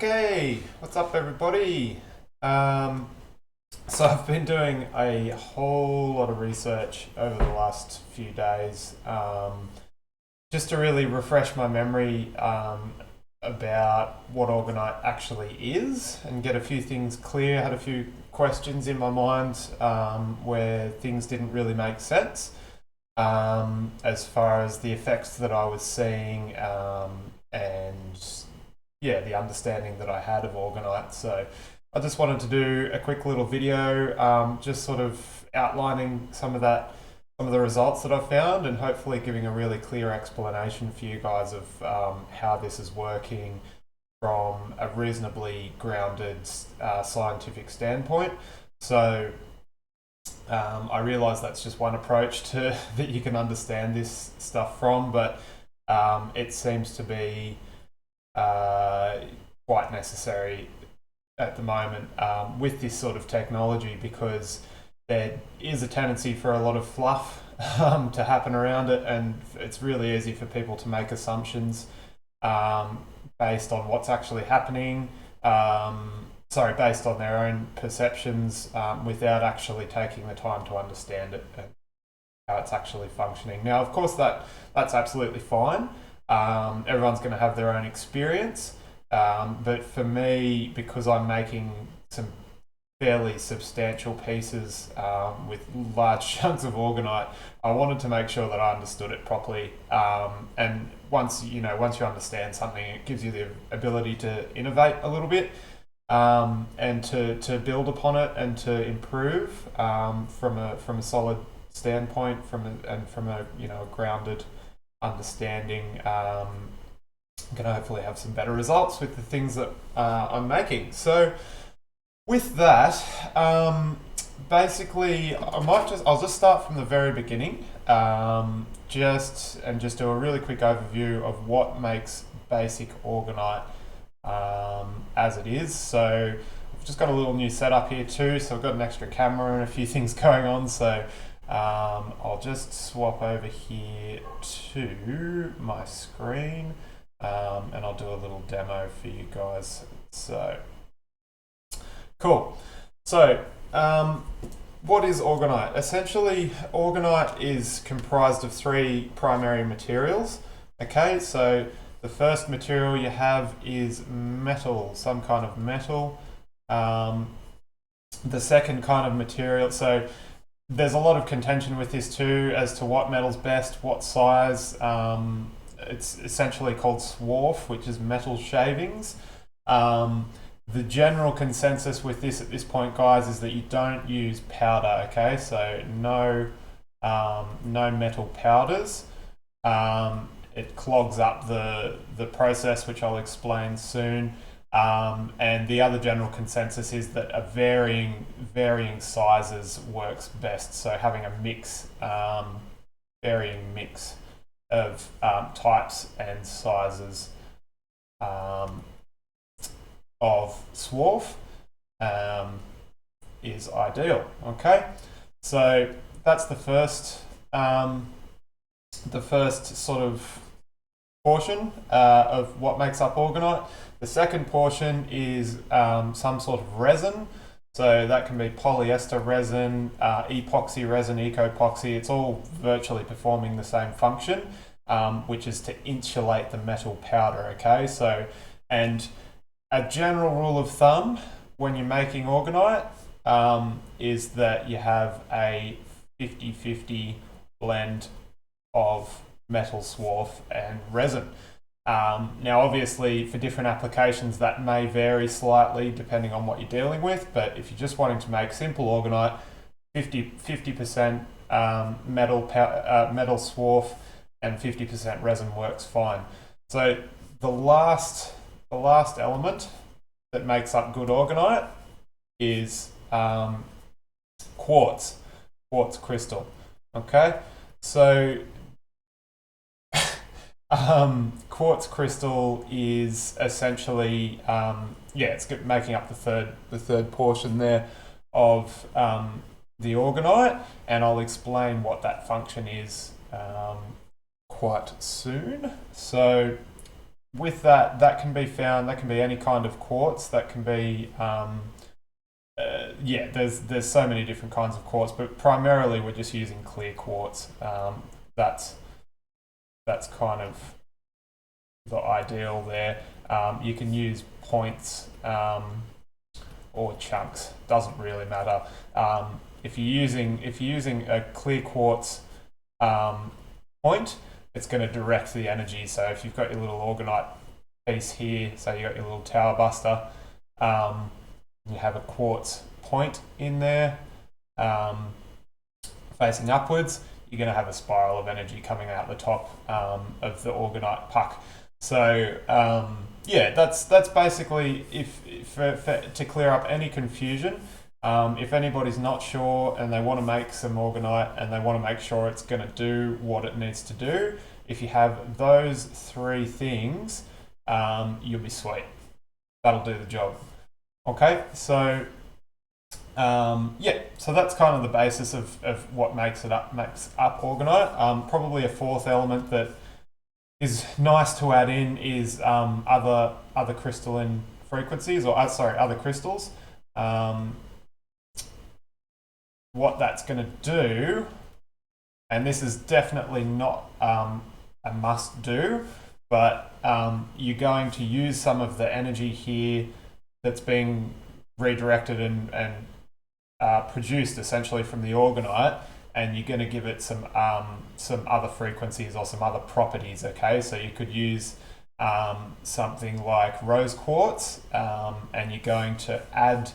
Okay, what's up, everybody? So I've been doing a whole lot of research over the last few days, just to really refresh my memory about what Orgonite actually is and get a few things clear. Had a few questions in my mind where things didn't really make sense as far as the effects that I was seeing and the understanding that I had of Orgonite. So I just wanted to do a quick little video, just sort of outlining some of the results that I found, and hopefully giving a really clear explanation for you guys of how this is working from a reasonably grounded scientific standpoint. So I realise that's just one approach to that you can understand this stuff from, but it seems to be quite necessary at the moment with this sort of technology, because there is a tendency for a lot of fluff to happen around it, and it's really easy for people to make assumptions based on what's actually happening, based on their own perceptions without actually taking the time to understand it and how it's actually functioning. Now, of course, that's absolutely fine. Everyone's going to have their own experience, but for me, because I'm making some fairly substantial pieces with large chunks of Orgonite, I wanted to make sure that I understood it properly. And once you understand something, it gives you the ability to innovate a little bit and to build upon it and to improve from a solid standpoint, from a grounded understanding. I'm going to hopefully have some better results with the things that I'm making. So with that, basically, I'll just start from the very beginning, just do a really quick overview of what makes basic Orgonite as it is. So I've just got a little new setup here too, so I've got an extra camera and a few things going on. So I'll just swap over here to my screen, and I'll do a little demo for you guys. So cool. So what is Orgonite? Essentially, Orgonite is comprised of three primary materials. Okay, so the first material you have is metal, some kind of metal. The second kind of material, so there's a lot of contention with this too as to what metal's best, what size. It's essentially called swarf, which is metal shavings. The general consensus with this at this point, guys, is that you don't use powder. Okay, so no metal powders. It clogs up the process, which I'll explain soon. And the other general consensus is that a varying sizes works best. So having a mix, varying mix of types and sizes of swarf is ideal. Okay, so that's the first sort of portion of what makes up Orgonite. The second portion is some sort of resin. So that can be polyester resin, epoxy resin, eco-epoxy. It's all virtually performing the same function, which is to insulate the metal powder. Okay, so, and a general rule of thumb when you're making Orgonite is that you have a 50-50 blend of metal swarf and resin. Now, obviously, for different applications, that may vary slightly depending on what you're dealing with, but if you're just wanting to make simple Orgonite, 50% metal swarf and 50% resin works fine. So the last element that makes up good Orgonite is quartz crystal. Okay, so quartz crystal is essentially it's making up the third portion there of the Orgonite, and I'll explain what that function is quite soon. So with that, that can be found. That can be any kind of quartz. That can be yeah. There's so many different kinds of quartz, but primarily we're just using clear quartz. That's kind of the ideal there. You can use points or chunks. Doesn't really matter. If you're using a clear quartz point, it's going to direct the energy. So if you've got your little orgonite piece here, so you got your little tower buster, you have a quartz point in there facing upwards, you're going to have a spiral of energy coming out the top of the orgonite puck. So yeah, that's basically to clear up any confusion. If anybody's not sure and they want to make some orgonite and they want to make sure it's going to do what it needs to do, if you have those three things, you'll be sweet. That'll do the job. Okay, so yeah, so that's kind of the basis of what makes up orgonite. Probably a fourth element that is nice to add in is other crystalline frequencies, or other crystals. What that's going to do, and this is definitely not a must do, but you're going to use some of the energy here that's being redirected and produced essentially from the orgonite, and you're going to give it some other frequencies or some other properties. Okay, so you could use something like rose quartz, and you're going to add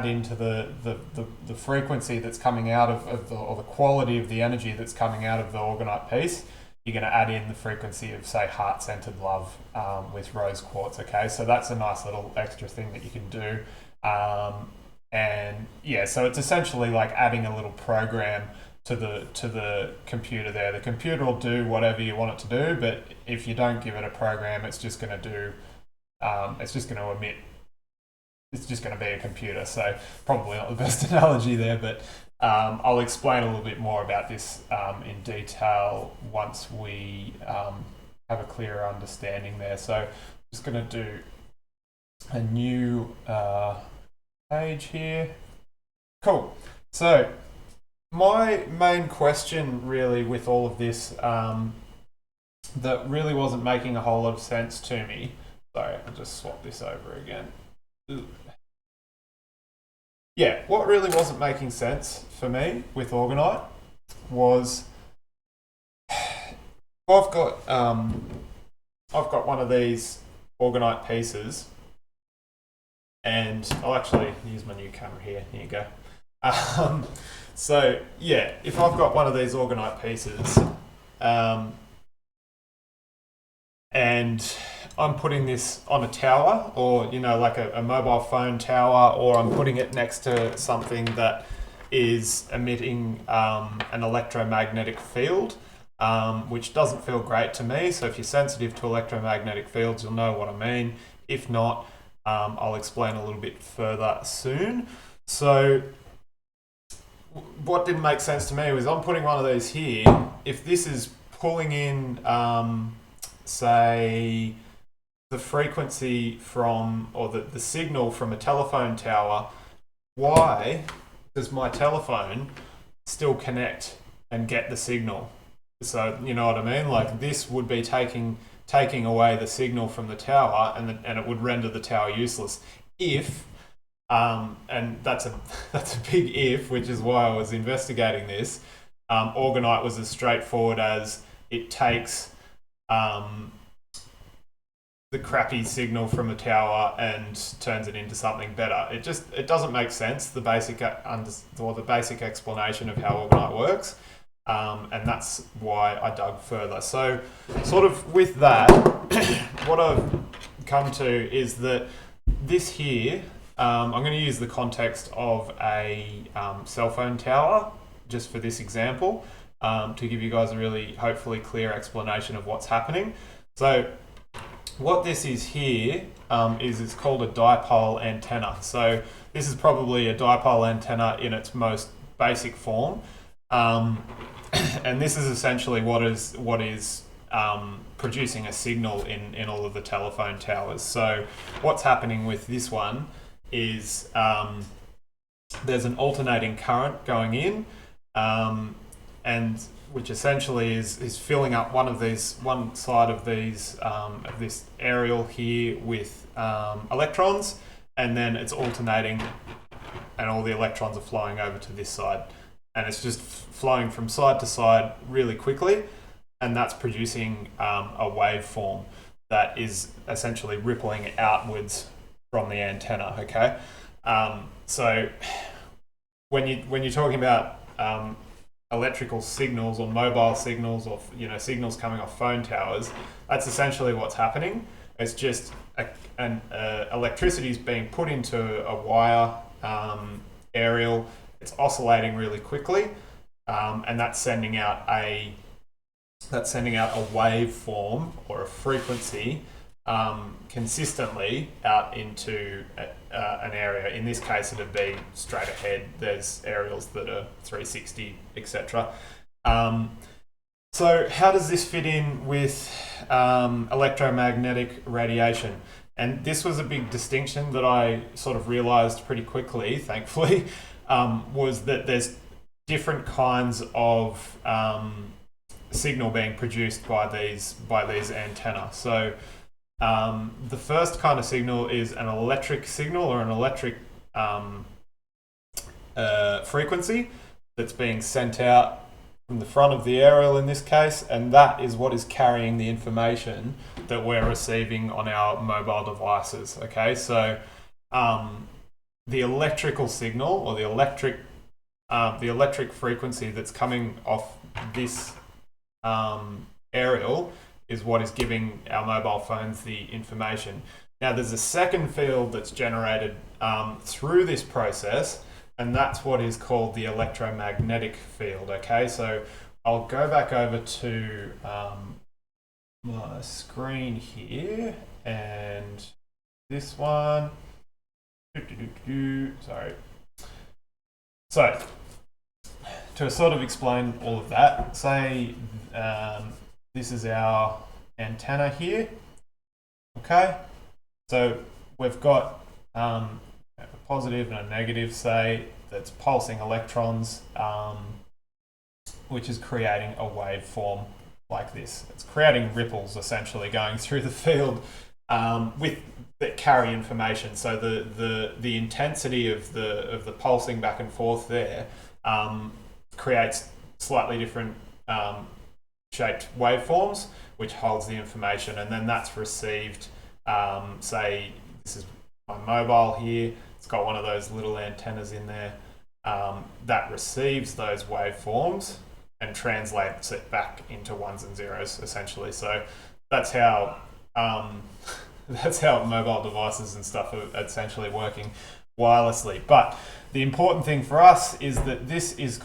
into the frequency that's coming out of or the quality of the energy that's coming out of the orgonite piece. You're going to add in the frequency of, say, heart-centered love with rose quartz. Okay, so that's a nice little extra thing that you can do. And yeah, so it's essentially like adding a little program to the computer there. The computer will do whatever you want it to do, but if you don't give it a program, it's just going to do, it's just going to emit. It's just going to be a computer. So probably not the best analogy there, but I'll explain a little bit more about this in detail once we have a clearer understanding there. So I'm just going to do a new page here. Cool. So my main question really with all of this that really wasn't making a whole lot of sense to me. Sorry, I'll just swap this over again. Yeah, what really wasn't making sense for me with orgonite was I've got one of these orgonite pieces, and I'll actually use my new camera here. Here you go. So yeah, if I've got one of these orgonite pieces, and I'm putting this on a tower, or like a mobile phone tower, or I'm putting it next to something that is emitting an electromagnetic field, which doesn't feel great to me. So if you're sensitive to electromagnetic fields, you'll know what I mean. If not, I'll explain a little bit further soon. So what didn't make sense to me was I'm putting one of these here. If this is pulling in, say, the frequency from, or the signal from a telephone tower, why does my telephone still connect and get the signal? So you know what I mean? Like, this would be taking away the signal from the tower, and it would render the tower useless if, and that's a big if, which is why I was investigating this. Orgonite was as straightforward as it takes the crappy signal from a tower and turns it into something better. It doesn't make sense, the basic explanation of how orgonite works, and that's why I dug further. So sort of with that, what I've come to is that this here, I'm going to use the context of a cell phone tower just for this example, to give you guys a really hopefully clear explanation of what's happening. So what this is here is it's called a dipole antenna. So this is probably a dipole antenna in its most basic form, and this is essentially what is producing a signal in all of the telephone towers. So what's happening with this one is there's an alternating current going in, and which essentially is filling up one side of this aerial here with electrons, and then it's alternating, and all the electrons are flowing over to this side, and it's just flowing from side to side really quickly, and that's producing a waveform that is essentially rippling outwards from the antenna. Okay, so when you're talking about electrical signals or mobile signals, or signals coming off phone towers, that's essentially what's happening. It's just electricity is being put into a wire aerial. It's oscillating really quickly, and that's sending out a waveform or a frequency consistently out into an area. In this case, it'd be straight ahead. There's aerials that are 360, etc. So how does this fit in with electromagnetic radiation? And this was a big distinction that I sort of realized pretty quickly, thankfully, was that there's different kinds of signal being produced by these antennae. So the first kind of signal is an electric signal, or an electric frequency that's being sent out from the front of the aerial in this case, and that is what is carrying the information that we're receiving on our mobile devices. Okay, so the electrical signal, or the electric frequency that's coming off this aerial is what is giving our mobile phones the information. Now there's a second field that's generated through this process, and that's what is called the electromagnetic field. Okay, so I'll go back over to my screen here, and this one. Sorry. So to sort of explain all of that, say this is our antenna here. Okay, so we've got a positive and a negative, say, that's pulsing electrons, which is creating a waveform like this. It's creating ripples essentially going through the field that carry information. So the intensity of the pulsing back and forth there creates slightly different shaped waveforms, which holds the information, and then that's received. Say this is my mobile here. It's got one of those little antennas in there that receives those waveforms and translates it back into ones and zeros, essentially. So that's how mobile devices and stuff are essentially working wirelessly. But the important thing for us is that this is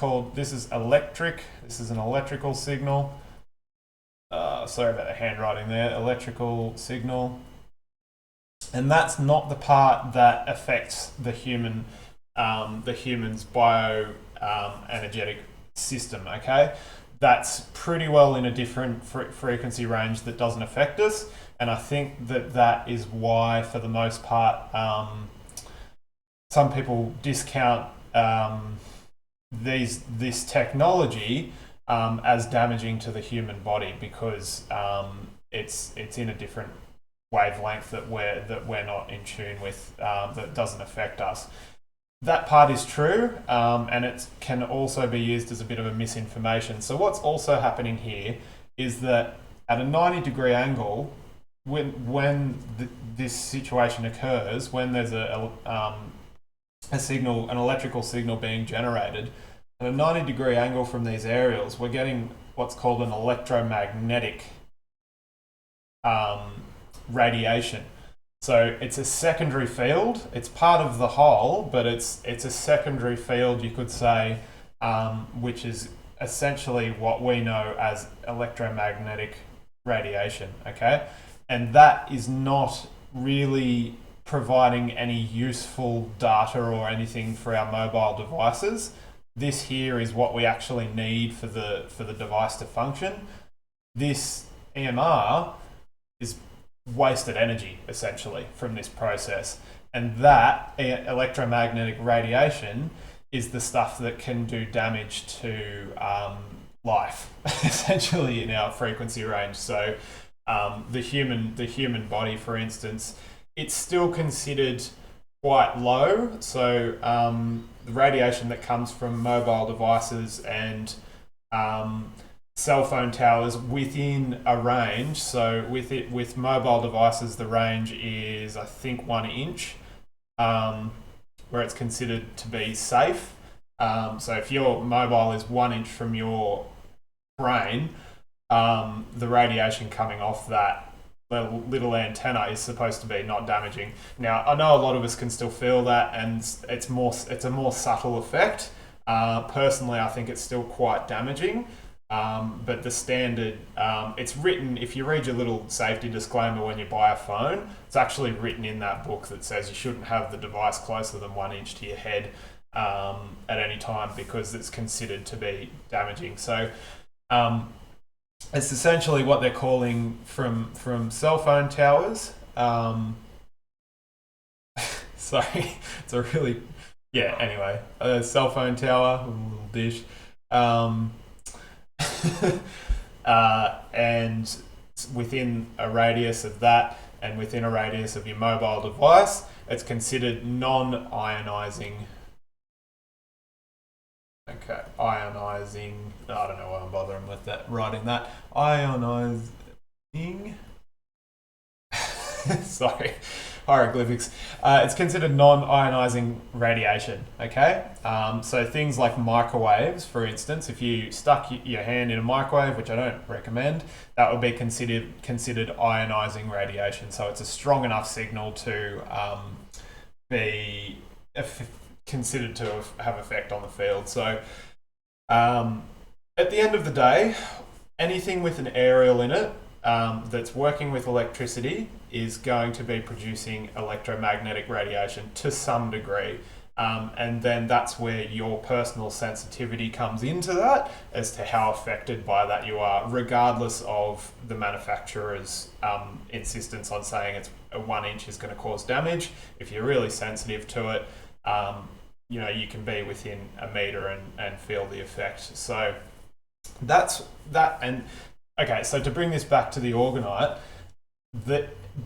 electric. This is an electrical signal. Sorry about the handwriting there. Electrical signal. And that's not the part that affects the human's energetic system. Okay, that's pretty well in a different frequency range that doesn't affect us. And I think that is why, for the most part, some people discount this technology as damaging to the human body, because it's in a different wavelength that we're not in tune with, that doesn't affect us. That part is true, and it can also be used as a bit of a misinformation. So what's also happening here is that at a 90-degree angle, when this situation occurs, when there's a signal, an electrical signal being generated at a 90-degree angle from these aerials, we're getting what's called an electromagnetic radiation. So it's a secondary field. It's part of the whole, but it's a secondary field, you could say, which is essentially what we know as electromagnetic radiation. Okay, and that is not really providing any useful data or anything for our mobile devices. This here is what we actually need for the device to function. This EMR is wasted energy essentially from this process, and that electromagnetic radiation is the stuff that can do damage to life essentially in our frequency range. So the human body, for instance, it's still considered quite low. So the radiation that comes from mobile devices and cell phone towers within a range. So with mobile devices, the range is, I think, 1 inch, where it's considered to be safe. So if your mobile is 1 inch from your brain, the radiation coming off that little antenna is supposed to be not damaging. Now, I know a lot of us can still feel that, and it's a more subtle effect. Personally, I think it's still quite damaging. But the standard, it's written, if you read your little safety disclaimer when you buy a phone, it's actually written in that book that says you shouldn't have the device closer than 1 inch to your head at any time, because it's considered to be damaging. So it's essentially what they're calling from cell phone towers. Sorry, it's a really, anyway, a cell phone tower, a little dish. And within a radius of that, and within a radius of your mobile device, it's considered non-ionizing. Okay, ionizing. I don't know why I'm bothering with that. Writing that ionizing. Sorry, hieroglyphics. It's considered non-ionizing radiation. Okay, so things like microwaves, for instance, if you stuck your hand in a microwave, which I don't recommend, that would be considered ionizing radiation. So it's a strong enough signal to be considered to have effect on the field. So at the end of the day, anything with an aerial in it that's working with electricity is going to be producing electromagnetic radiation to some degree. And then that's where your personal sensitivity comes into that, as to how affected by that you are, regardless of the manufacturer's insistence on saying it's 1 inch is going to cause damage. If you're really sensitive to it, you can be within a meter and feel the effect. So that's that. And okay, so to bring this back to the Orgonite,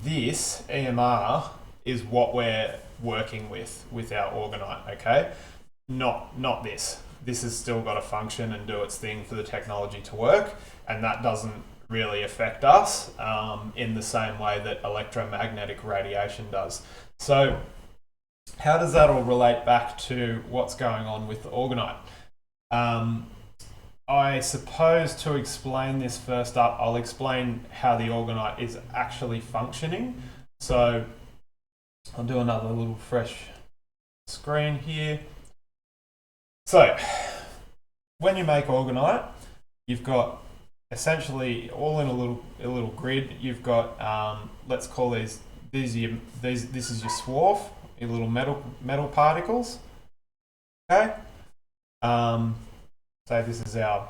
this EMR is what we're working with our Orgonite, okay? Not this. This has still got to function and do its thing for the technology to work, and that doesn't really affect us in the same way that electromagnetic radiation does. So how does that all relate back to what's going on with the Orgonite? I suppose to explain this first up, I'll explain how the Orgonite is actually functioning. So I'll do another little fresh screen here. So when you make Orgonite, you've got essentially all in a little grid. You've got let's call this is your swarf, your little metal particles. Okay. So this is our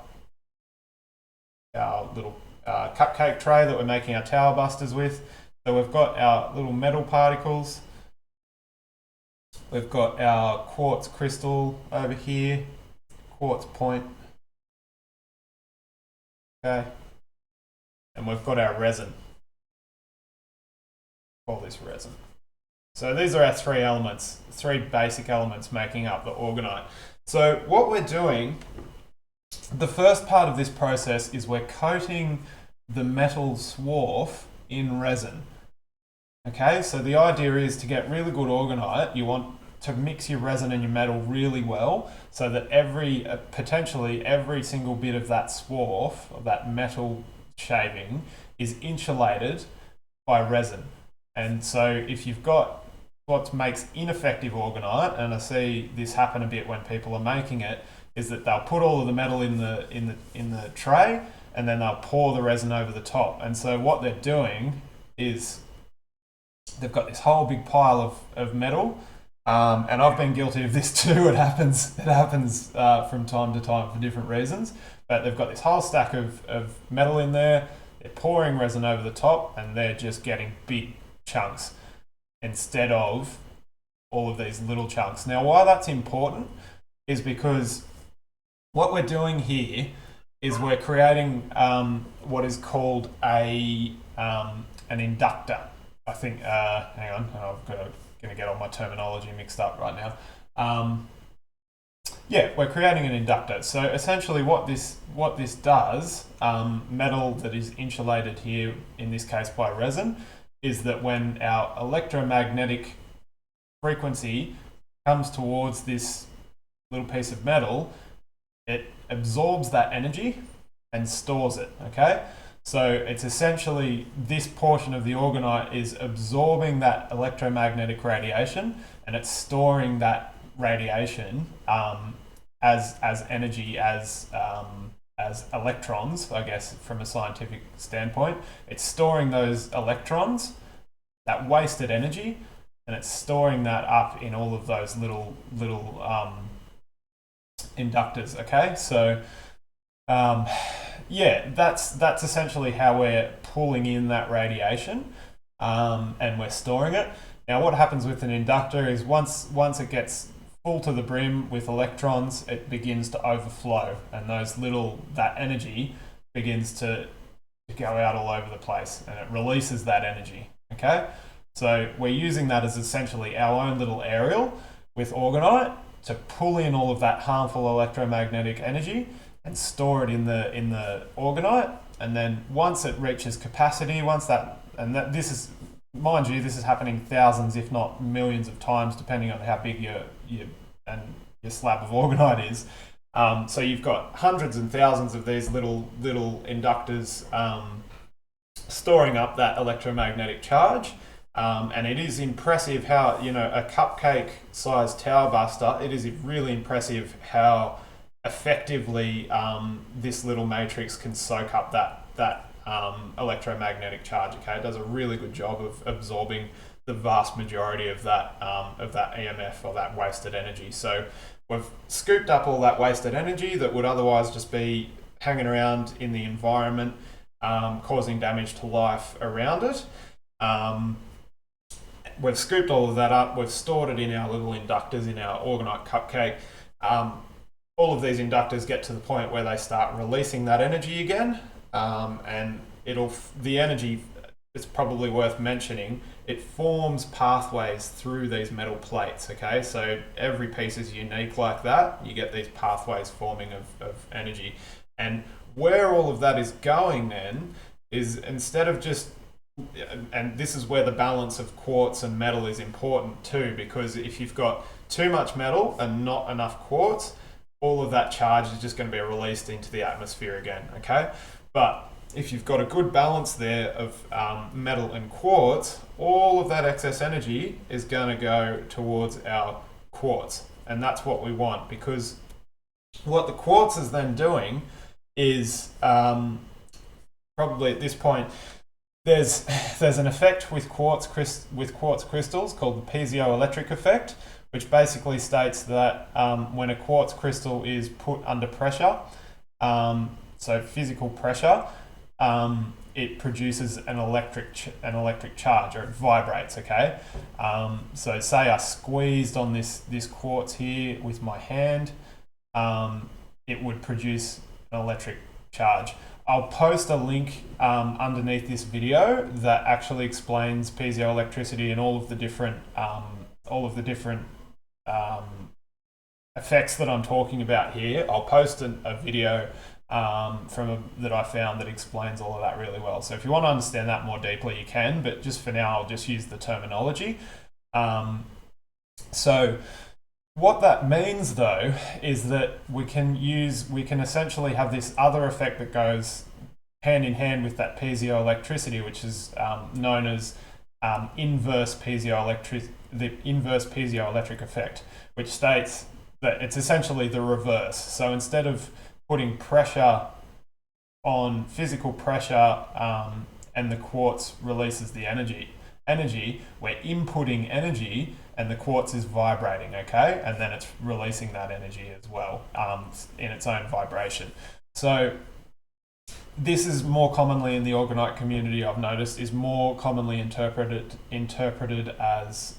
little cupcake tray that we're making our tower busters with. So we've got our little metal particles. We've got our quartz crystal over here, quartz point. Okay. And we've got our resin. Call this resin. So these are our three basic elements making up the Orgonite. So what we're doing, the first part of this process is we're coating the metal swarf in resin. Okay, so the idea is to get really good Orgonite, you want to mix your resin and your metal really well, so that potentially every single bit of that swarf, of that metal shaving, is insulated by resin. And so if you've got what makes ineffective Orgonite, and I see this happen a bit when people are making it, is that they'll put all of the metal in the tray, and then they'll pour the resin over the top. And so what they're doing is they've got this whole big pile of metal, and I've been guilty of this too. It happens from time to time for different reasons. But they've got this whole stack of metal in there. They're pouring resin over the top and they're just getting big chunks instead of all of these little chunks. Now, why that's important is because what we're doing here is we're creating what is called an inductor. I think, hang on, I'm going to get all my terminology mixed up right now. Yeah, we're creating an inductor. So essentially what this does, metal that is insulated here, in this case by resin, is that when our electromagnetic frequency comes towards this little piece of metal, it absorbs that energy and stores it, okay? So it's essentially this portion of the orgonite is absorbing that electromagnetic radiation and it's storing that radiation as energy, as electrons, I guess, from a scientific standpoint. It's storing those electrons, that wasted energy, and it's storing that up in all of those little inductors. Okay, so yeah, that's essentially how we're pulling in that radiation, and we're storing it. Now, what happens with an inductor is once it gets full to the brim with electrons, it begins to overflow, and that energy begins to go out all over the place, and it releases that energy. Okay, so we're using that as essentially our own little aerial with orgonite to pull in all of that harmful electromagnetic energy and store it in the orgonite, and then once it reaches capacity, this is, mind you, this is happening thousands, if not millions of times, depending on how big your slab of orgonite is. So you've got hundreds and thousands of these little inductors storing up that electromagnetic charge. And it is impressive how, a cupcake-sized tower buster, it is really impressive how effectively this little matrix can soak up that electromagnetic charge. Okay, it does a really good job of absorbing the vast majority of that EMF, or that wasted energy. So we've scooped up all that wasted energy that would otherwise just be hanging around in the environment, causing damage to life around it. We've scooped all of that up, we've stored it in our little inductors, in our orgonite cupcake. All of these inductors get to the point where they start releasing that energy again, and the energy, it's probably worth mentioning, it forms pathways through these metal plates, okay? So every piece is unique like that. You get these pathways forming of energy. And where all of that is going then is, instead of just, and this is where the balance of quartz and metal is important too, because if you've got too much metal and not enough quartz, all of that charge is just going to be released into the atmosphere again, okay? But if you've got a good balance there of metal and quartz, all of that excess energy is going to go towards our quartz. And that's what we want, because what the quartz is then doing is, probably at this point, there's an effect with quartz crystals called the piezoelectric effect, which basically states that when a quartz crystal is put under pressure, so physical pressure, it produces an electric charge, or it vibrates. Okay, so say I squeezed on this quartz here with my hand, it would produce an electric charge. I'll post a link underneath this video that actually explains piezoelectricity and all of the different effects that I'm talking about here. I'll post a video that I found that explains all of that really well. So if you want to understand that more deeply, you can, but just for now, I'll just use the terminology. So what that means, though, is that we can essentially have this other effect that goes hand in hand with that piezoelectricity, which is known as the inverse piezoelectric effect, which states that it's essentially the reverse. So instead of putting pressure on, physical pressure, and the quartz releases the energy, we're inputting energy and the quartz is vibrating, okay? And then it's releasing that energy as well, in its own vibration. So this is more commonly in the Orgonite community, I've noticed, is more commonly interpreted as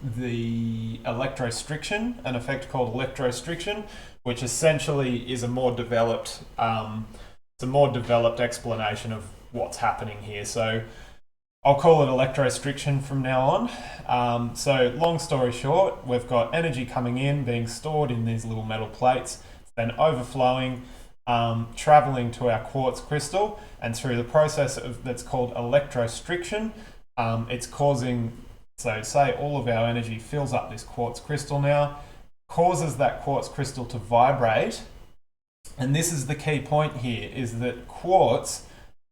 the electrostriction, an effect called electrostriction, which essentially is a more developed explanation of what's happening here. So I'll call it electrostriction from now on. So long story short, we've got energy coming in, being stored in these little metal plates, then overflowing, traveling to our quartz crystal, and through the process that's called electrostriction, it's causing, so say all of our energy fills up this quartz crystal now, causes that quartz crystal to vibrate. And this is the key point here, is that quartz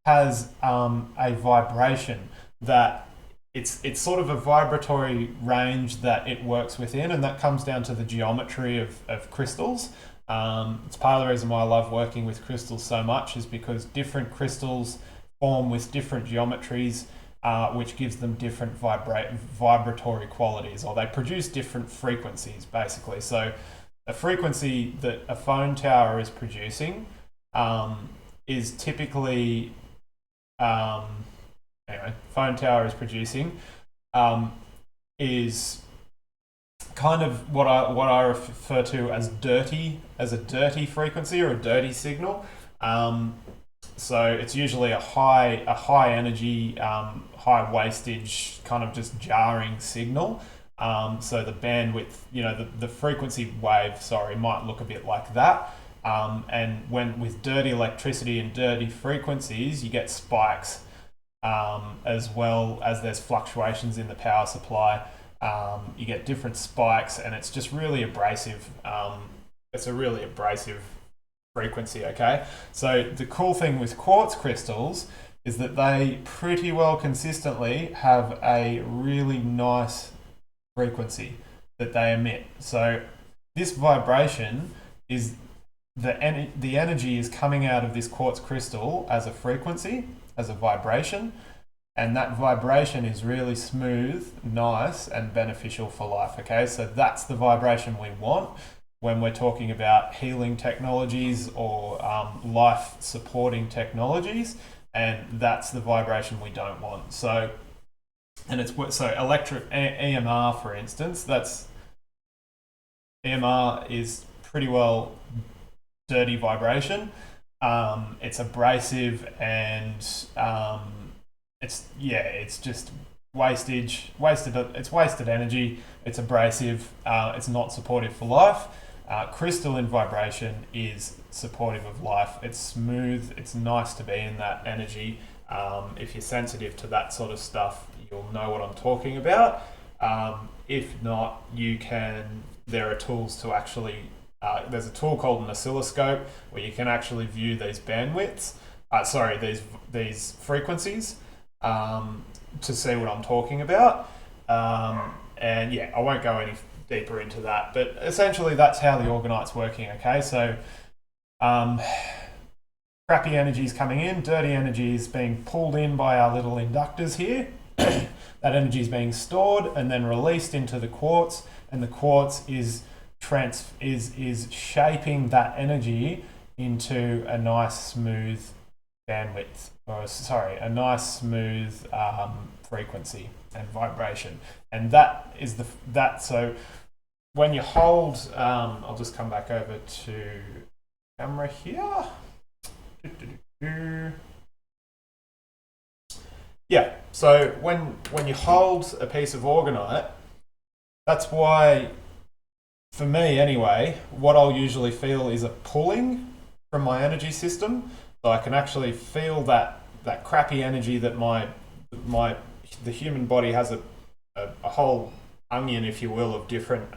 has a vibration that it's sort of a vibratory range that it works within, and that comes down to the geometry of crystals. It's part of the reason why I love working with crystals so much, is because different crystals form with different geometries, which gives them different vibratory qualities, or they produce different frequencies, basically. So a frequency that a phone tower is producing is typically phone tower is producing is kind of what I refer to as a dirty frequency, or a dirty signal. So it's usually a high energy, high wastage, kind of just jarring signal. So the bandwidth, the frequency wave, might look a bit like that. And when with dirty electricity and dirty frequencies, you get spikes, as well as there's fluctuations in the power supply. You get different spikes, and it's just really abrasive. It's a really abrasive frequency, okay? So the cool thing with quartz crystals is that they pretty well consistently have a really nice frequency that they emit. So this vibration is the energy is coming out of this quartz crystal as a frequency, as a vibration, and that vibration is really smooth, nice, and beneficial for life, okay? So that's the vibration we want when we're talking about healing technologies or life-supporting technologies, and that's the vibration we don't want. So, and it's so electric EMR, for instance. EMR is pretty well dirty vibration. It's abrasive, and it's just wasted. It's wasted energy. It's abrasive. It's not supportive for life. Crystalline vibration is supportive of life. It's smooth. It's nice to be in that energy. If you're sensitive to that sort of stuff, you'll know what I'm talking about. If not, there are tools to actually, there's a tool called an oscilloscope where you can actually view these bandwidths, these frequencies, to see what I'm talking about. And yeah, I won't go any deeper into that, but essentially that's how the Orgonite's working, okay? So crappy energy is coming in, dirty energy is being pulled in by our little inductors here. That energy is being stored and then released into the quartz, and the quartz is shaping that energy into a nice smooth bandwidth, a nice smooth frequency and vibration. And that is so when you hold, I'll just come back over to camera here. Yeah, so when you hold a piece of Orgonite, that's why, for me anyway, what I'll usually feel is a pulling from my energy system. So I can actually feel that crappy energy that the human body has a whole onion, if you will, of different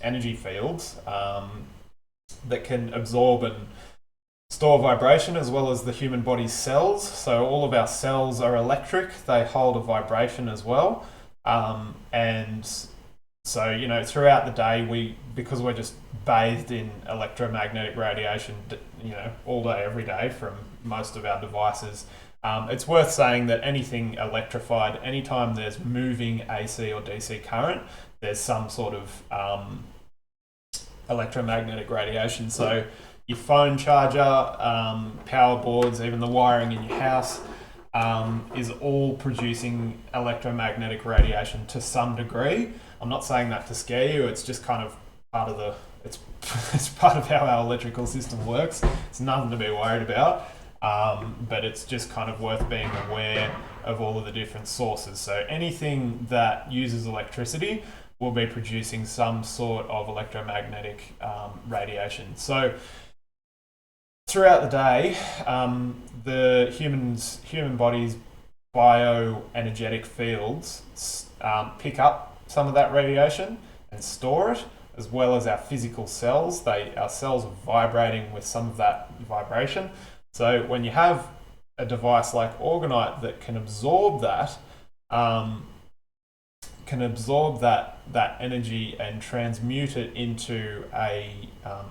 energy fields that can absorb and store vibration, as well as the human body's cells. So all of our cells are electric. They hold a vibration as well. And so, throughout the day, because we're just bathed in electromagnetic radiation, all day, every day from most of our devices, it's worth saying that anything electrified, anytime there's moving AC or DC current, there's some sort of electromagnetic radiation. So your phone charger, power boards, even the wiring in your house, is all producing electromagnetic radiation to some degree. I'm not saying that to scare you. It's just kind of part of the. It's part of how our electrical system works. It's nothing to be worried about. But it's just kind of worth being aware of all of the different sources. So anything that uses electricity will be producing some sort of electromagnetic radiation. So throughout the day, the human body's bioenergetic fields pick up some of that radiation and store it, as well as our physical cells. Our cells are vibrating with some of that vibration. So when you have a device like Orgonite that can absorb that, that energy and transmute it into a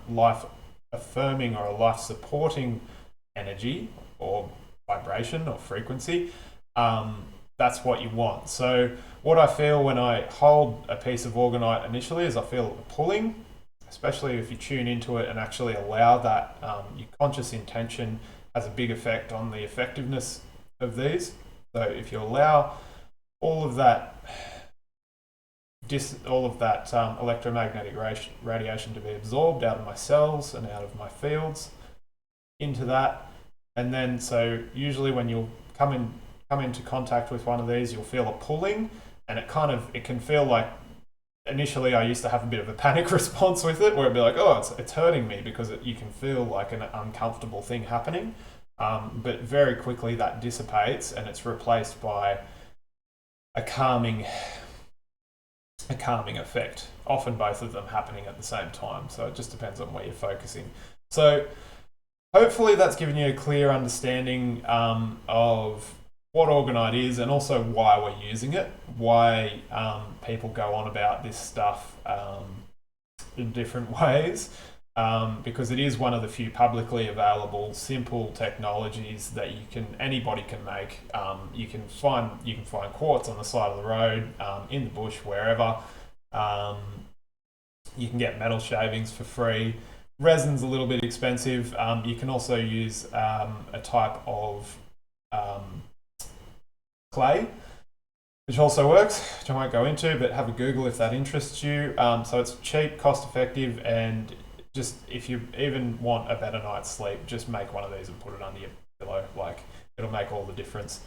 life-affirming or a life-supporting energy or vibration or frequency, that's what you want. So what I feel when I hold a piece of Orgonite initially is I feel a pulling, especially if you tune into it and actually allow that. Your conscious intention has a big effect on the effectiveness of these. So if you allow all of that electromagnetic radiation to be absorbed out of my cells and out of my fields into that, and then so usually when you'll come into contact with one of these, you'll feel a pulling, and it can feel like, initially I used to have a bit of a panic response with it, where it'd be like, oh, it's hurting me, because you can feel like an uncomfortable thing happening. But very quickly that dissipates and it's replaced by a calming effect. Often both of them happening at the same time. So it just depends on where you're focusing. So hopefully that's given you a clear understanding of what Orgonite is, and also why we're using it, why people go on about this stuff in different ways, because it is one of the few publicly available simple technologies that anybody can make. You can find quartz on the side of the road, in the bush, wherever. You can get metal shavings for free. Resin's a little bit expensive. You can also use a type of clay, which also works, which I won't go into, but have a Google if that interests you. So it's cheap, cost effective, and just if you even want a better night's sleep, just make one of these and put it under your pillow. Like, it'll make all the difference.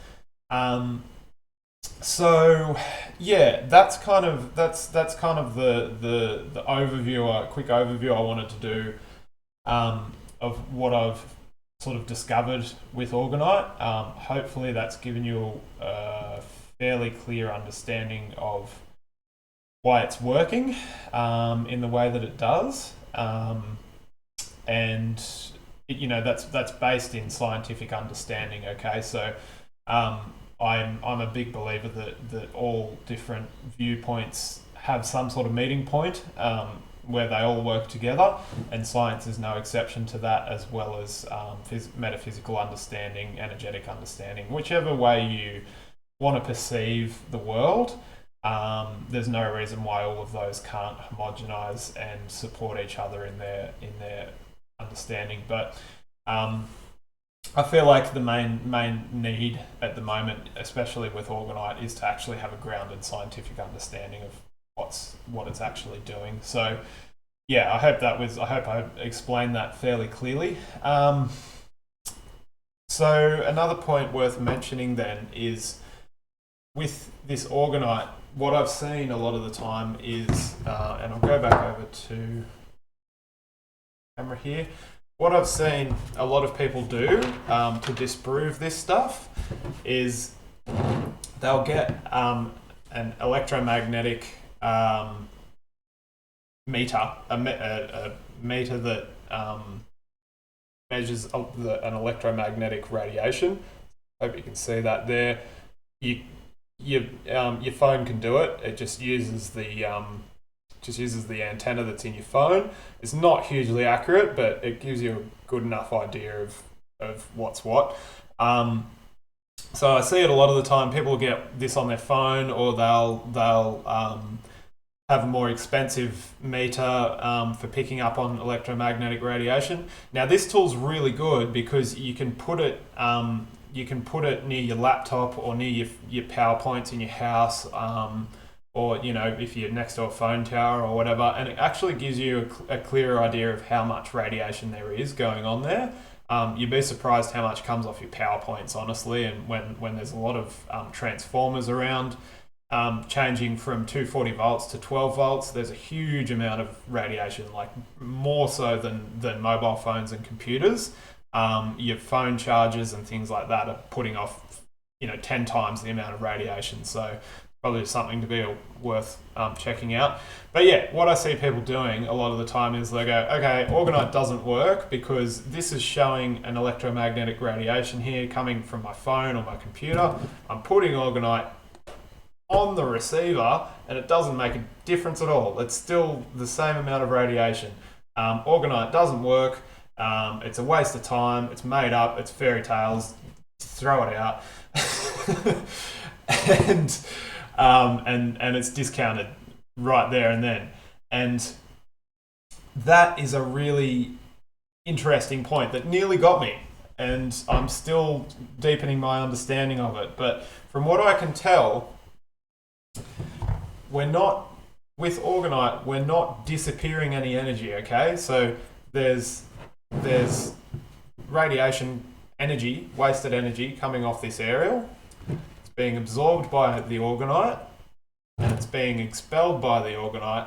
So yeah, that's kind of the overview, a quick overview I wanted to do of what I've sort of discovered with Orgonite. Hopefully that's given you a fairly clear understanding of why it's working in the way that it does, and that's based in scientific understanding. Okay, so I'm a big believer that all different viewpoints have some sort of meeting point, where they all work together, and science is no exception to that, as well as metaphysical understanding, energetic understanding, whichever way you want to perceive the world. There's no reason why all of those can't homogenize and support each other in their understanding. But I feel like the main need at the moment, especially with Orgonite, is to actually have a grounded scientific understanding of what it's actually doing. So yeah, I hope I explained that fairly clearly. So another point worth mentioning then is, with this Orgonite, what I've seen a lot of the time is, and I'll go back over to camera here. What I've seen a lot of people do to disprove this stuff is they'll get an electromagnetic meter, a meter that measures an electromagnetic radiation. Hope you can see that there. Your phone can do it. It just uses the antenna that's in your phone. It's not hugely accurate, but it gives you a good enough idea of what's what. So I see it a lot of the time. People get this on their phone, or they'll have a more expensive meter for picking up on electromagnetic radiation. Now this tool's really good because you can put it near your laptop or near your power points in your house, or if you're next to a phone tower or whatever, and it actually gives you a clearer idea of how much radiation there is going on there. You'd be surprised how much comes off your power points, honestly, and when there's a lot of transformers around. Changing from 240 volts to 12 volts, there's a huge amount of radiation, like more so than mobile phones and computers. Your phone chargers and things like that are putting off 10 times the amount of radiation, so probably something to be worth checking out. But yeah, what I see people doing a lot of the time is they go, okay, Orgonite doesn't work because this is showing an electromagnetic radiation here coming from my phone or my computer. I'm putting Orgonite on the receiver and it doesn't make a difference at all. It's still the same amount of radiation. Orgonite doesn't work. It's a waste of time. It's made up. It's fairy tales. Throw it out. and it's discounted right there and then. And that is a really interesting point that nearly got me. And I'm still deepening my understanding of it. But from what I can tell, with Orgonite, we're not disappearing any energy, okay? So there's radiation energy, wasted energy coming off this aerial. It's being absorbed by the Orgonite and it's being expelled by the Orgonite.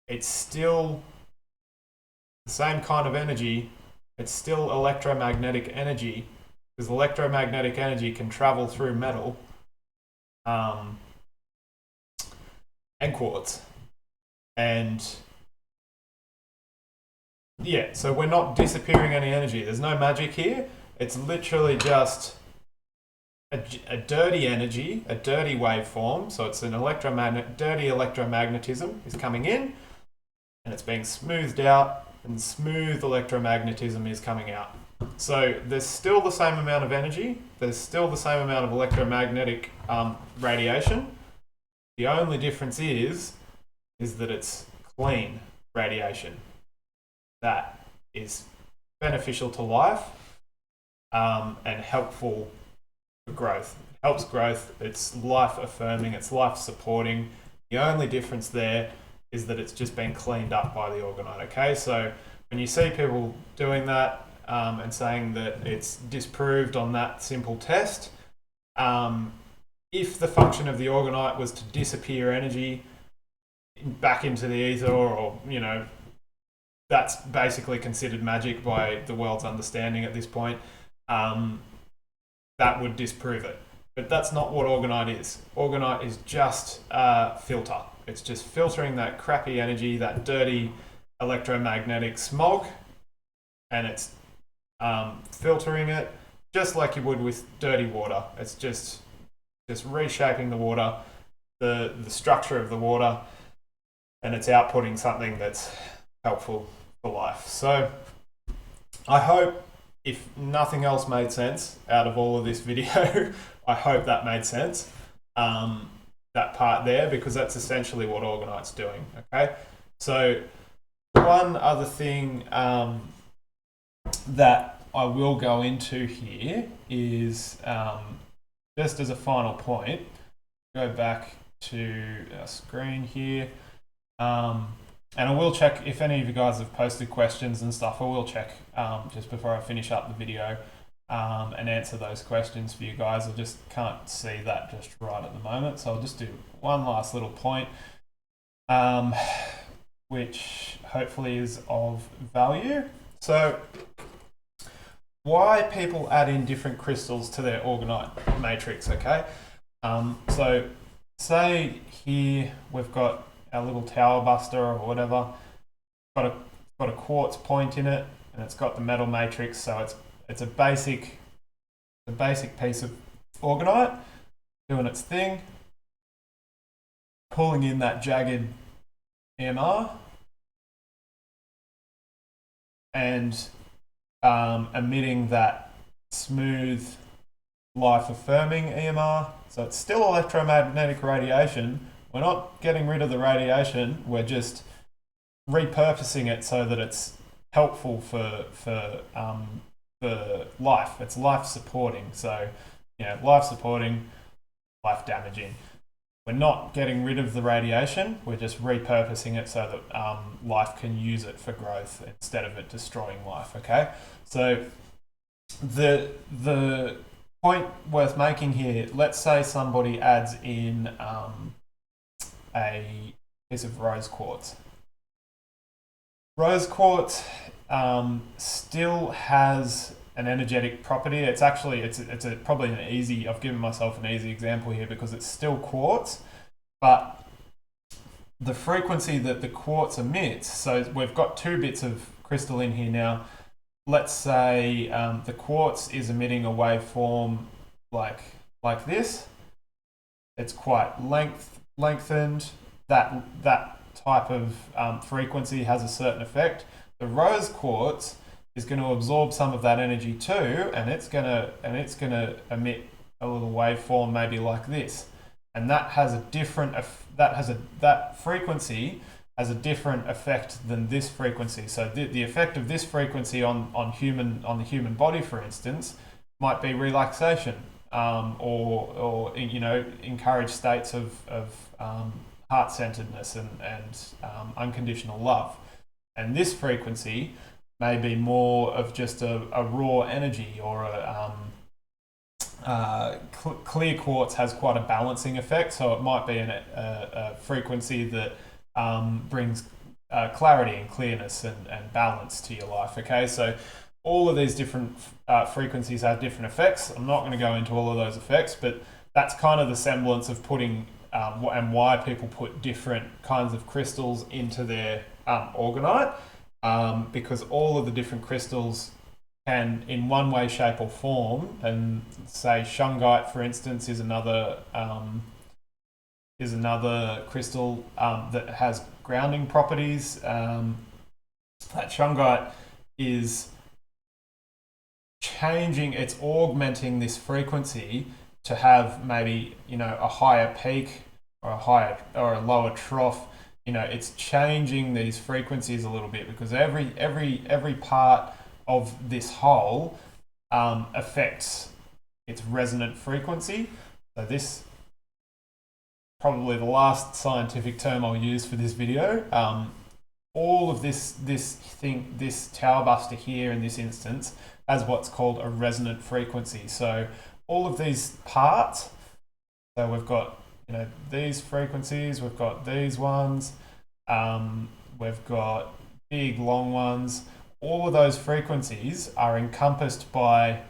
It's still the same kind of energy. It's still electromagnetic energy because electromagnetic energy can travel through metal. And quartz. And yeah, so we're not disappearing any energy. There's no magic here. It's literally just a dirty energy, a dirty waveform. So it's an dirty electromagnetism is coming in and it's being smoothed out, and smooth electromagnetism is coming out. So there's still the same amount of energy. There's still the same amount of electromagnetic radiation. The only difference is that it's clean radiation that is beneficial to life and helpful for growth. It helps growth. It's life affirming. It's life supporting. The only difference there is that it's just been cleaned up by the Orgonite. Okay, so when you see people doing that and saying that it's disproved on that simple test, if the function of the Orgonite was to disappear energy back into the ether, or that's basically considered magic by the world's understanding at this point, that would disprove it. But that's not what Orgonite is. Orgonite is just a filter. It's just filtering that crappy energy, that dirty electromagnetic smog, and it's filtering it just like you would with dirty water. It's just reshaping the water, the structure of the water, and it's outputting something that's helpful for life. So I hope, if nothing else made sense out of all of this video, I hope that made sense, that part there, because that's essentially what Orgonite's doing, okay? So one other thing that I will go into here is, just as a final point, go back to our screen here, and I will check if any of you guys have posted questions and stuff. I will check just before I finish up the video and answer those questions for you guys. I just can't see that just right at the moment, so I'll just do one last little point, which hopefully is of value. So why people add in different crystals to their Orgonite matrix, okay? So say here we've got our little tower buster or whatever, got a quartz point in it, and it's got the metal matrix, so it's a basic piece of Orgonite doing its thing, pulling in that jagged EMR, and emitting that smooth, life-affirming EMR. So it's still electromagnetic radiation, We're not getting rid of the radiation. We're just repurposing it so that it's helpful for life. It's life supporting. So, life supporting, life damaging. We're not getting rid of the radiation. We're just repurposing it so that life can use it for growth instead of it destroying life. Okay, so the point worth making here. Let's say somebody adds in a piece of rose quartz. Rose quartz still has an energetic property. It's actually probably an easy. I've given myself an easy example here because it's still quartz, but the frequency that the quartz emits. So we've got two bits of crystal in here now. Let's say the quartz is emitting a waveform like this. It's quite lengthened. That type of frequency has a certain effect. The rose quartz is going to absorb some of that energy too, and it's going to emit a little waveform maybe like this, and that has a different that frequency has a different effect than this frequency. So the effect of this frequency on the human body, for instance, might be relaxation, or encourage states of heart-centeredness and unconditional love. And this frequency may be more of just a raw energy, or clear quartz has quite a balancing effect, so it might be a frequency that brings clarity and clearness and balance to your life. Okay, so all of these different frequencies have different effects. I'm not going to go into all of those effects, but that's kind of the semblance of putting and why people put different kinds of crystals into their orgonite, because all of the different crystals can, in one way, shape or form, and say shungite, for instance, is another crystal that has grounding properties. That shungite is changing, it's augmenting this frequency to have maybe a higher peak or a lower trough. It's changing these frequencies a little bit because every part of this whole affects its resonant frequency. So this probably the last scientific term I'll use for this video. All of this tower buster here in this instance has what's called a resonant frequency. So all of these parts, so we've got these frequencies, we've got these ones, we've got big long ones. All of those frequencies are encompassed by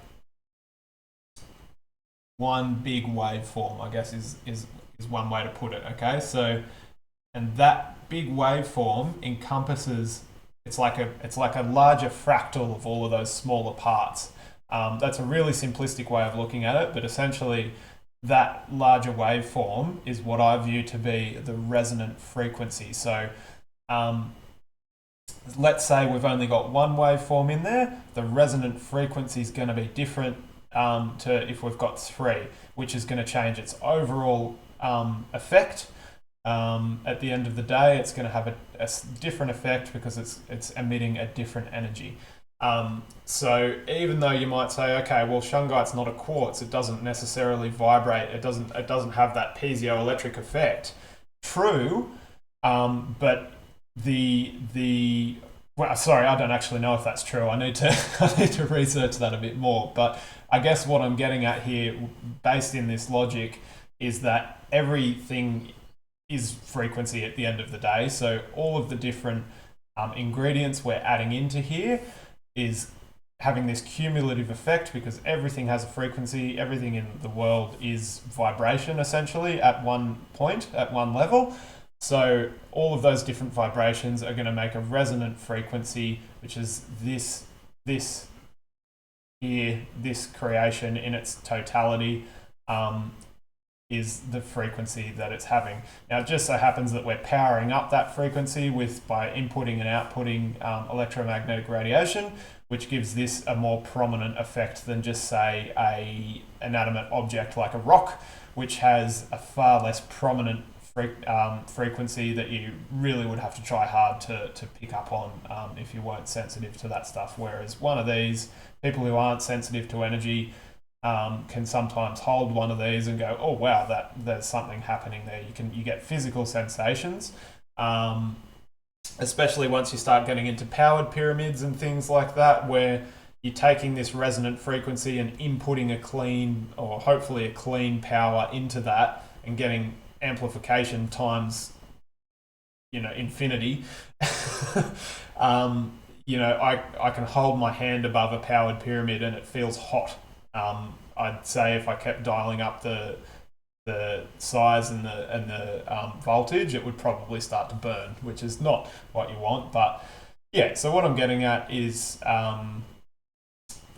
one big waveform, I guess is one way to put it. Okay, so and that big waveform encompasses, it's like a larger fractal of all of those smaller parts. That's a really simplistic way of looking at it, but essentially that larger waveform is what I view to be the resonant frequency. So let's say we've only got one waveform in there, the resonant frequency is going to be different to if we've got three, which is going to change its overall effect. At the end of the day, it's going to have a different effect because it's emitting a different energy. So even though you might say, okay, well, shungite's not a quartz, it doesn't necessarily vibrate, it doesn't have that piezoelectric effect. True, but sorry, I don't actually know if that's true. I need to research that a bit more. But I guess what I'm getting at here, based in this logic, is that everything is frequency at the end of the day. So all of the different ingredients we're adding into here is having this cumulative effect because everything has a frequency. Everything in the world is vibration, essentially, at one point, at one level. So all of those different vibrations are going to make a resonant frequency, which is this here, this creation in its totality, is the frequency that it's having. Now, it just so happens that we're powering up that frequency by inputting and outputting electromagnetic radiation, which gives this a more prominent effect than just, say, an inanimate object like a rock, which has a far less prominent frequency that you really would have to try hard to pick up on if you weren't sensitive to that stuff. Whereas one of these, people who aren't sensitive to energy can sometimes hold one of these and go, oh wow, there's something happening there. You get physical sensations, especially once you start getting into powered pyramids and things like that, where you're taking this resonant frequency and inputting a clean, or hopefully a clean power into that and getting amplification times, infinity. I can hold my hand above a powered pyramid and it feels hot. I'd say if I kept dialing up the size and the voltage, it would probably start to burn, which is not what you want. But yeah, so what I'm getting at is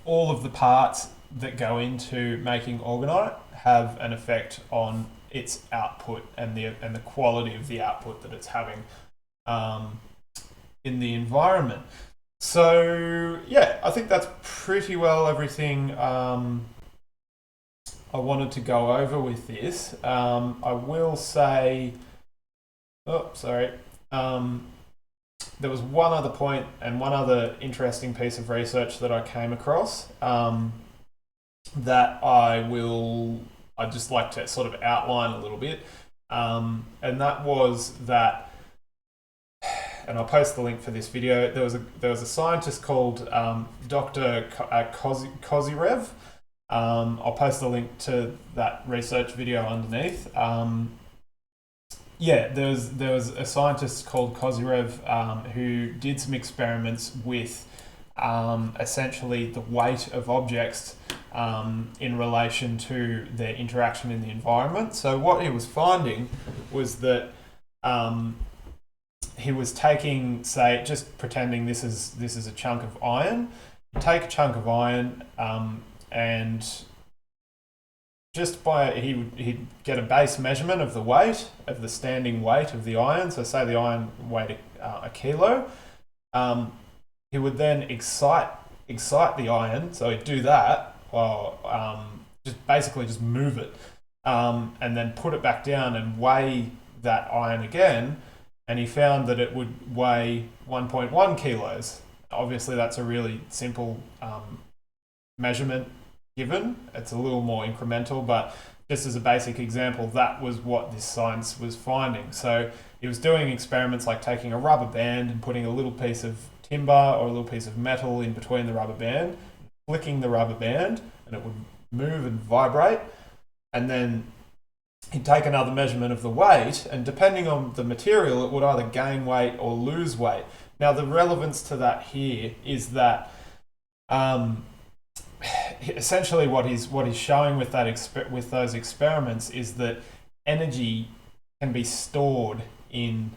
all of the parts that go into making Orgonite have an effect on its output and the quality of the output that it's having in the environment. So yeah, I think that's pretty well everything I wanted to go over with this. I will say, there was one other point and one other interesting piece of research that I came across that I'd just like to sort of outline a little bit. And that was that, and I'll post the link for this video, there was a scientist called Dr. Kozyrev. I'll post the link to that research video underneath. There was a scientist called Kozyrev who did some experiments with essentially the weight of objects in relation to their interaction in the environment. So what he was finding was that he was taking, say, just pretending this is a chunk of iron. You take a chunk of iron and just he'd get a base measurement of the weight, of the standing weight of the iron. So say the iron weighed a kilo. He would then excite the iron. So he'd do that while just move it, and then put it back down and weigh that iron again. And he found that it would weigh 1.1 kilos. Obviously, that's a really simple measurement given. It's a little more incremental, but just as a basic example, that was what this science was finding. So he was doing experiments like taking a rubber band and putting a little piece of timber or a little piece of metal in between the rubber band, flicking the rubber band, and it would move and vibrate. And then he'd take another measurement of the weight, and depending on the material, it would either gain weight or lose weight. Now, the relevance to that here is that essentially what he's showing with those experiments is that energy can be stored in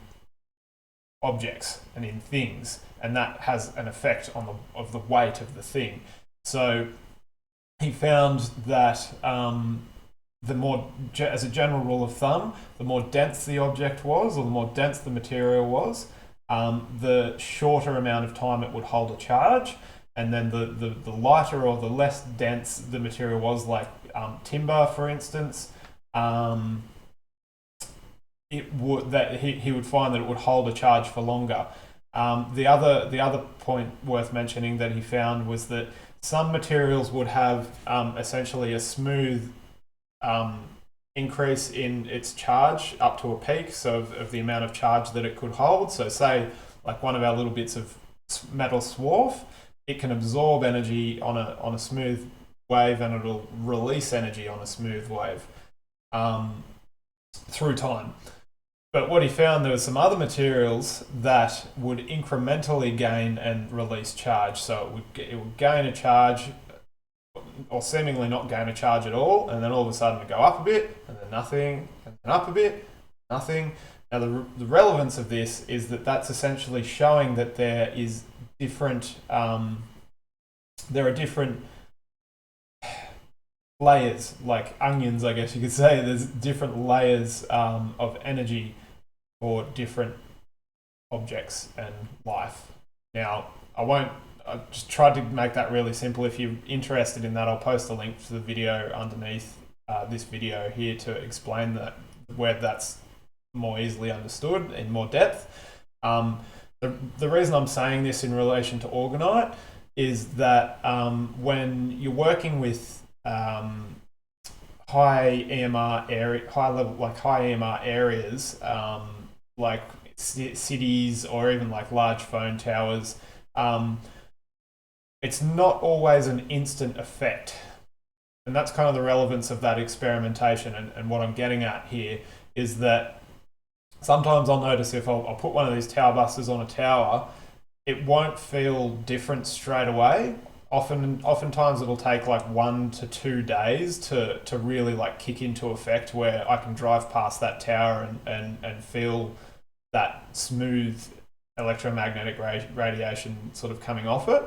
objects and in things, and that has an effect on the weight of the thing. So he found that as a general rule of thumb, the more dense the object was, or the more dense the material was, the shorter amount of time it would hold a charge. And then the lighter or the less dense the material was, like timber, for instance, he would find that it would hold a charge for longer. The other point worth mentioning that he found was that some materials would have essentially a smooth increase in its charge up to a peak, so of the amount of charge that it could hold. So say like one of our little bits of metal swarf, it can absorb energy on a smooth wave, and it'll release energy on a smooth wave through time. But what he found, there were some other materials that would incrementally gain and release charge. So it would gain a charge, or seemingly not gain a charge at all, and then all of a sudden it go up a bit, and then nothing, and then up a bit, nothing. Now the relevance of this is that that's essentially showing that there is different, there are different layers, like onions, I guess you could say. There's different layers of energy for different objects and life. Now, I just tried to make that really simple. If you're interested in that, I'll post a link to the video underneath this video here to explain that, where that's more easily understood in more depth. The reason I'm saying this in relation to Orgonite is that when you're working with high EMR areas, like cities or even like large phone towers, it's not always an instant effect. And that's kind of the relevance of that experimentation. And what I'm getting at here is that sometimes I'll notice if I'll put one of these tower busters on a tower, it won't feel different straight away. Oftentimes it'll take like 1 to 2 days to really like kick into effect, where I can drive past that tower and feel that smooth electromagnetic radiation sort of coming off it.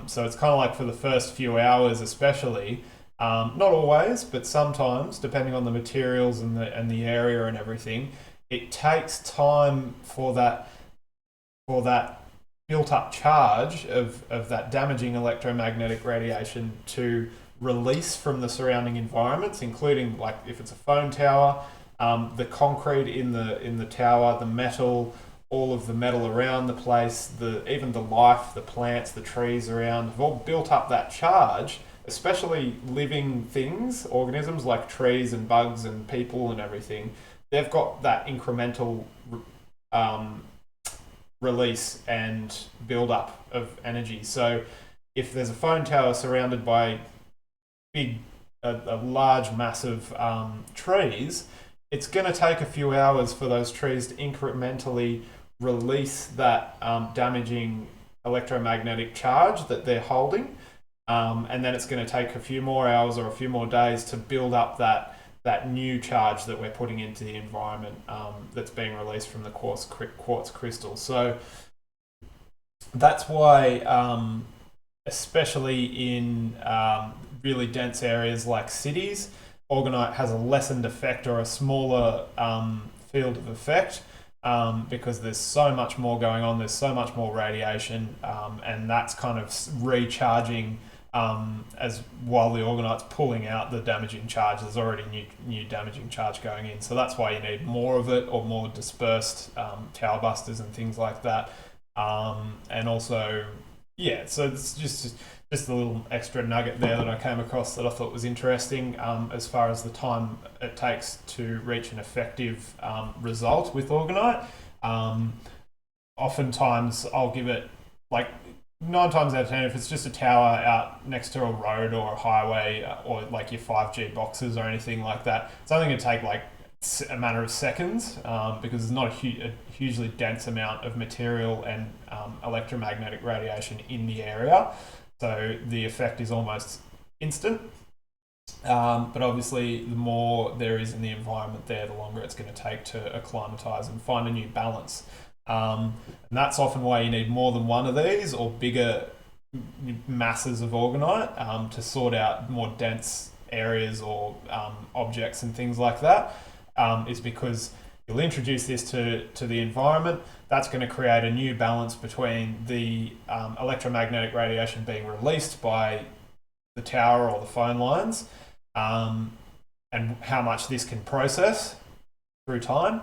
So it's kind of like for the first few hours especially, not always, but sometimes, depending on the materials and the area and everything, it takes time for that built-up charge of that damaging electromagnetic radiation to release from the surrounding environments, including, like, if it's a phone tower, the concrete in the tower, the metal, all of the metal around the place, even the life, the plants, the trees around, have all built up that charge, especially living things, organisms like trees and bugs and people and everything. They've got that incremental release and build up of energy. So if there's a phone tower surrounded by a large massive trees, it's going to take a few hours for those trees to incrementally release that damaging electromagnetic charge that they're holding, and then it's going to take a few more hours or a few more days to build up that new charge that we're putting into the environment, that's being released from the quartz crystal. So that's why, especially in really dense areas like cities, Orgonite has a lessened effect or a smaller field of effect, because there's so much more going on, there's so much more radiation, and that's kind of recharging as while the Orgonite's pulling out the damaging charge. There's already new damaging charge going in, so that's why you need more of it, or more dispersed tower busters and things like that. And also, yeah, so it's just a little extra nugget there that I came across that I thought was interesting, as far as the time it takes to reach an effective result with Orgonite. Oftentimes I'll give it, like, 9 times out of 10, if it's just a tower out next to a road or a highway, or like your 5G boxes or anything like that, it's only going to take like a matter of seconds, because there's not a hugely dense amount of material and electromagnetic radiation in the area. So the effect is almost instant. But obviously, the more there is in the environment there, the longer it's going to take to acclimatise and find a new balance. And that's often why you need more than one of these, or bigger masses of Orgonite, to sort out more dense areas or objects and things like that, is because you'll introduce this to the environment. That's going to create a new balance between the electromagnetic radiation being released by the tower or the phone lines, and how much this can process through time,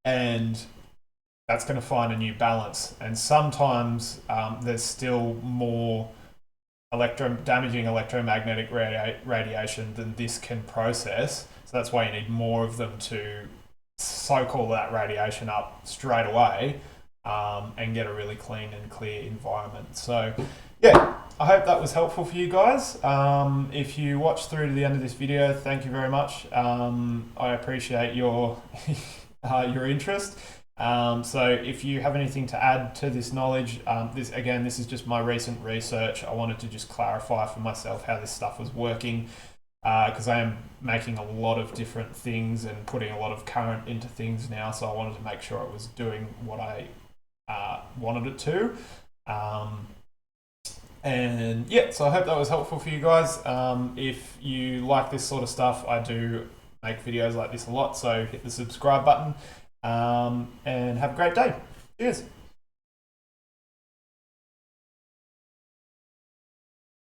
and that's going to find a new balance. And sometimes there's still more damaging electromagnetic radiation than this can process. So that's why you need more of them to soak all that radiation up straight away, and get a really clean and clear environment. So yeah, I hope that was helpful for you guys. If you watched through to the end of this video, thank you very much. I appreciate your interest. So if you have anything to add to this knowledge, this is just my recent research. I wanted to just clarify for myself how this stuff was working, because I am making a lot of different things and putting a lot of current into things now, so I wanted to make sure it was doing what I wanted it to. And yeah, so I hope that was helpful for you guys. If you like this sort of stuff, I do make videos like this a lot, so hit the subscribe button. And have a great day. Cheers.